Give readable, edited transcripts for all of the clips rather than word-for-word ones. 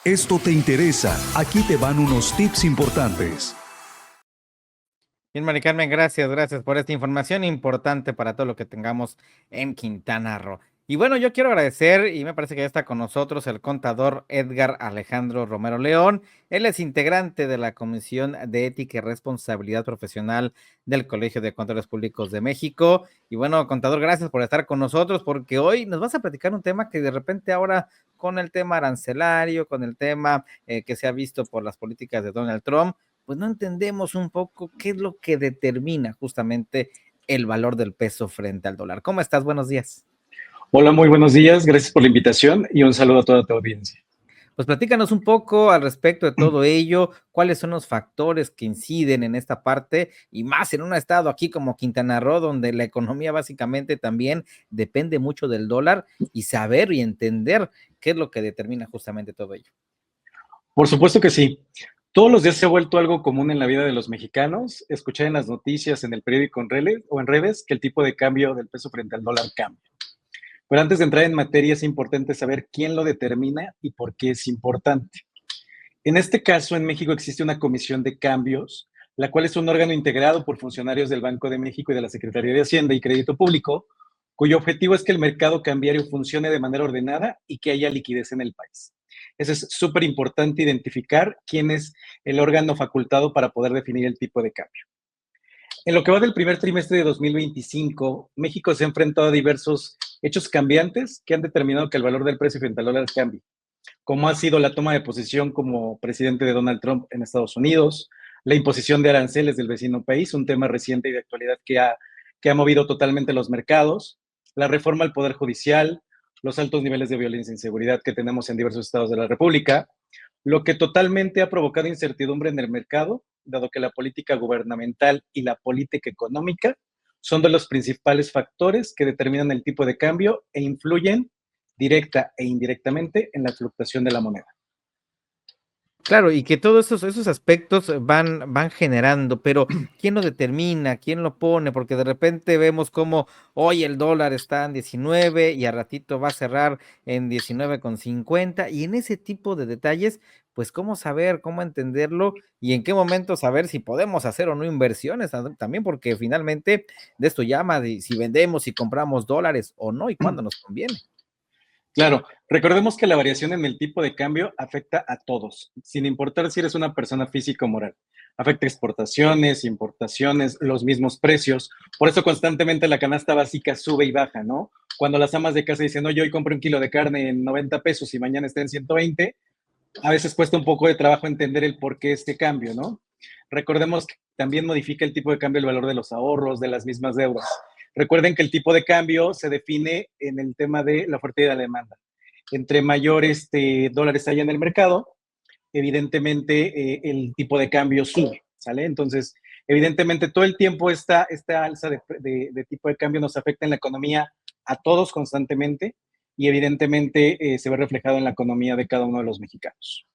Esto te interesa. Aquí te van unos tips importantes. Bien, Mari Carmen, gracias por esta información importante para todo lo que tengamos en Quintana Roo. Y bueno, yo quiero agradecer, y me parece que ya está con nosotros el contador Edgar Alejandro Romero León. Él es integrante de la Comisión de Ética y Responsabilidad Profesional del Colegio de Contadores Públicos de México. Y bueno, contador, gracias por estar con nosotros, porque hoy nos vas a platicar un tema que de repente ahora, con el tema arancelario, con el tema que se ha visto por las políticas de Donald Trump, pues no entendemos un poco qué es lo que determina justamente el valor del peso frente al dólar. ¿Cómo estás? Buenos días. Hola, muy buenos días. Gracias por la invitación y un saludo a toda tu audiencia. Pues platícanos un poco al respecto de todo ello, cuáles son los factores que inciden en esta parte y más en un estado aquí como Quintana Roo, donde la economía básicamente también depende mucho del dólar y saber y entender qué es lo que determina justamente todo ello. Por supuesto que sí. Todos los días se ha vuelto algo común en la vida de los mexicanos escuchar en las noticias, en el periódico o en redes que el tipo de cambio del peso frente al dólar cambia. Pero antes de entrar en materia es importante saber quién lo determina y por qué es importante. En este caso, en México existe una comisión de cambios, la cual es un órgano integrado por funcionarios del Banco de México y de la Secretaría de Hacienda y Crédito Público, cuyo objetivo es que el mercado cambiario funcione de manera ordenada y que haya liquidez en el país. Eso es súper importante identificar quién es el órgano facultado para poder definir el tipo de cambio. En lo que va del primer trimestre de 2025, México se ha enfrentado a diversos hechos cambiantes que han determinado que el valor del precio frente al dólar cambie, como ha sido la toma de posesión como presidente de Donald Trump en Estados Unidos, la imposición de aranceles del vecino país, un tema reciente y de actualidad que ha movido totalmente los mercados, la reforma al Poder Judicial, los altos niveles de violencia e inseguridad que tenemos en diversos estados de la República, lo que totalmente ha provocado incertidumbre en el mercado, dado que la política gubernamental y la política económica son de los principales factores que determinan el tipo de cambio e influyen directa e indirectamente en la fluctuación de la moneda. Claro, y que todos esos aspectos van generando, pero ¿quién lo determina? ¿Quién lo pone? Porque de repente vemos como hoy el dólar está en 19 y a ratito va a cerrar en 19,50 y en ese tipo de detalles, pues cómo saber, cómo entenderlo y en qué momento saber si podemos hacer o no inversiones también, porque finalmente de esto llama de si vendemos y compramos dólares o no y cuándo nos conviene. Claro, recordemos que la variación en el tipo de cambio afecta a todos, sin importar si eres una persona física o moral. Afecta exportaciones, importaciones, los mismos precios. Por eso constantemente la canasta básica sube y baja, ¿no? Cuando las amas de casa dicen, oye, hoy compré un kilo de carne en 90 pesos y mañana está en 120, a veces cuesta un poco de trabajo entender el por qué este cambio, ¿no? Recordemos que también modifica el tipo de cambio el valor de los ahorros, de las mismas deudas. Recuerden que el tipo de cambio se define en el tema de la oferta y la demanda. Entre mayor dólares haya en el mercado, evidentemente el tipo de cambio sube, ¿sale? Entonces, evidentemente todo el tiempo esta alza de tipo de cambio nos afecta en la economía a todos constantemente y evidentemente se ve reflejado en la economía de cada uno de los mexicanos.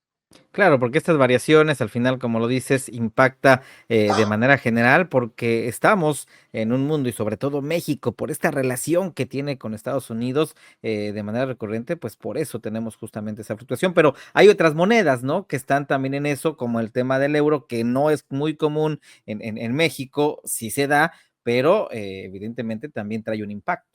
Claro, porque estas variaciones al final, como lo dices, impacta de manera general porque estamos en un mundo y sobre todo México, por esta relación que tiene con Estados Unidos de manera recurrente, pues por eso tenemos justamente esa fluctuación. Pero hay otras monedas, ¿no? Que están también en eso, como el tema del euro, que no es muy común en México, sí se da, pero evidentemente también trae un impacto.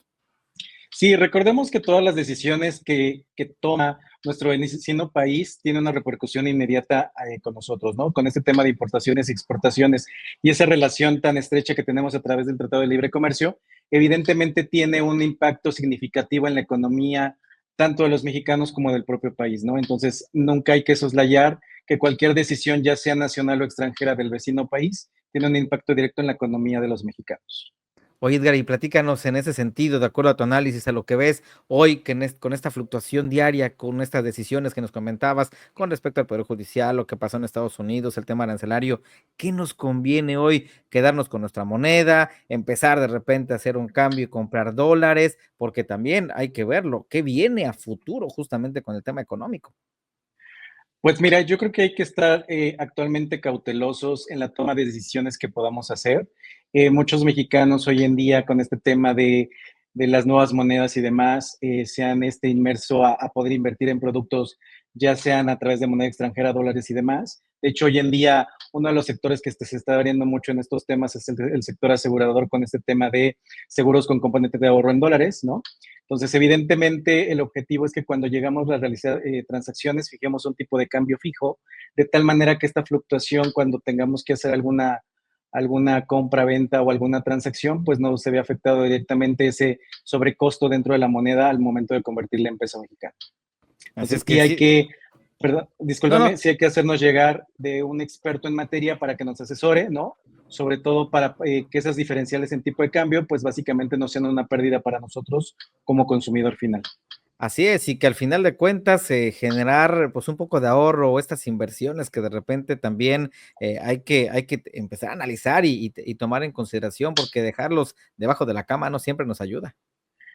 Sí, recordemos que todas las decisiones que toma nuestro vecino país tienen una repercusión inmediata con nosotros, ¿no? Con este tema de importaciones y exportaciones y esa relación tan estrecha que tenemos a través del Tratado de Libre Comercio, evidentemente tiene un impacto significativo en la economía tanto de los mexicanos como del propio país, ¿no? Entonces, nunca hay que soslayar que cualquier decisión, ya sea nacional o extranjera del vecino país, tiene un impacto directo en la economía de los mexicanos. Oye, Edgar, y platícanos en ese sentido, de acuerdo a tu análisis, a lo que ves hoy que con esta fluctuación diaria, con estas decisiones que nos comentabas con respecto al Poder Judicial, lo que pasó en Estados Unidos, el tema arancelario, ¿qué nos conviene hoy? ¿Quedarnos con nuestra moneda, empezar de repente a hacer un cambio y comprar dólares? Porque también hay que verlo, ¿qué viene a futuro justamente con el tema económico? Pues mira, yo creo que hay que estar actualmente cautelosos en la toma de decisiones que podamos hacer. Muchos mexicanos hoy en día con este tema de las nuevas monedas y demás se han inmerso a poder invertir en productos ya sean a través de moneda extranjera, dólares y demás. De hecho, hoy en día, uno de los sectores que se está abriendo mucho en estos temas es el sector asegurador con este tema de seguros con componente de ahorro en dólares, ¿no? Entonces, evidentemente, el objetivo es que cuando llegamos a realizar transacciones, fijemos un tipo de cambio fijo, de tal manera que esta fluctuación, cuando tengamos que hacer alguna compra, venta o alguna transacción, pues no se ve afectado directamente ese sobrecosto dentro de la moneda al momento de convertirla en peso mexicano. Así Entonces, es sí que hay sí. que, perdón, No, discúlpame, no. sí hay que hacernos llegar de un experto en materia para que nos asesore, ¿no? Sobre todo para que esas diferenciales en tipo de cambio, pues básicamente no sean una pérdida para nosotros como consumidor final. Así es, y que al final de cuentas generar pues un poco de ahorro o estas inversiones que de repente también hay que empezar a analizar y tomar en consideración, porque dejarlos debajo de la cama no siempre nos ayuda.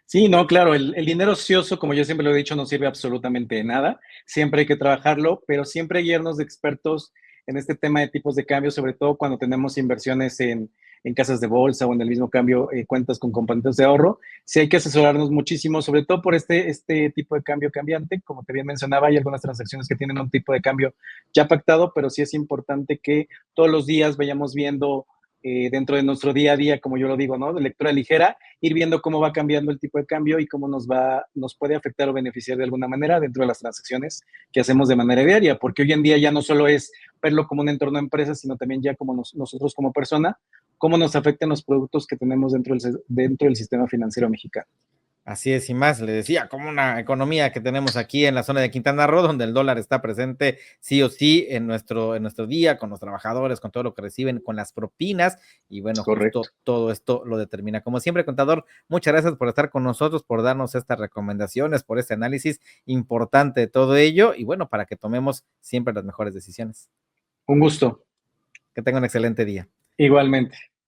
Sí, no, claro, el dinero ocioso, como yo siempre lo he dicho, no sirve absolutamente de nada. Siempre hay que trabajarlo, pero siempre guiarnos de expertos en este tema de tipos de cambio, sobre todo cuando tenemos inversiones en casas de bolsa o en el mismo cambio, cuentas con componentes de ahorro. Sí hay que asesorarnos muchísimo, sobre todo por este tipo de cambio cambiante. Como te bien mencionaba, hay algunas transacciones que tienen un tipo de cambio ya pactado, pero sí es importante que todos los días vayamos viendo dentro de nuestro día a día, como yo lo digo, ¿no? De lectura ligera, ir viendo cómo va cambiando el tipo de cambio y cómo nos puede afectar o beneficiar de alguna manera dentro de las transacciones que hacemos de manera diaria, porque hoy en día ya no solo es verlo como un entorno de empresa, sino también ya como nosotros como persona, cómo nos afectan los productos que tenemos dentro del sistema financiero mexicano. Así es, y más, le decía, como una economía que tenemos aquí en la zona de Quintana Roo, donde el dólar está presente sí o sí en nuestro día, con los trabajadores, con todo lo que reciben, con las propinas, y bueno, justo Correcto. todo esto lo determina. Como siempre, contador, muchas gracias por estar con nosotros, por darnos estas recomendaciones, por este análisis importante de todo ello, y bueno, para que tomemos siempre las mejores decisiones. Un gusto. Que tenga un excelente día. Igualmente.